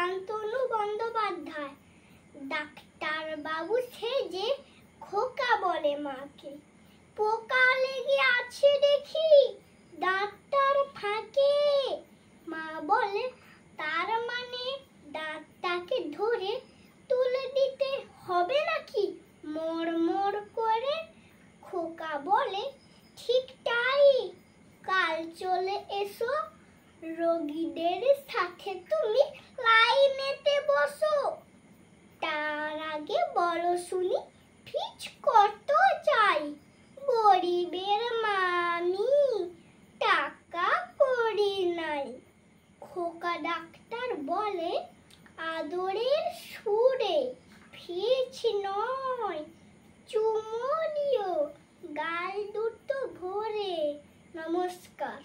Shantanu Bandyopadhyay. Doctor বাবু সেজে খোকা বলে মাকে, পোকা লেগে আছে দেখি দাঁতটার ফাঁকে। মা বলে, তার মানে দাঁতটাকে ধরে তুলে দিতে হবে নাকি মরমর করে? খোকা বলে, ঠিক তাই, কাল চলে এসো, রোগীদের সাথে তুমি লাইনেতে বসো। তার আগে বলো শুনি, ফিজ কত চাই? গরিবের মামি, টাকা করি নাই। খোকা ডাক্তার বলে আদরের সুরে, ফিজ নয়, চুমো দিও গাল দুটো ভরে। নমস্কার।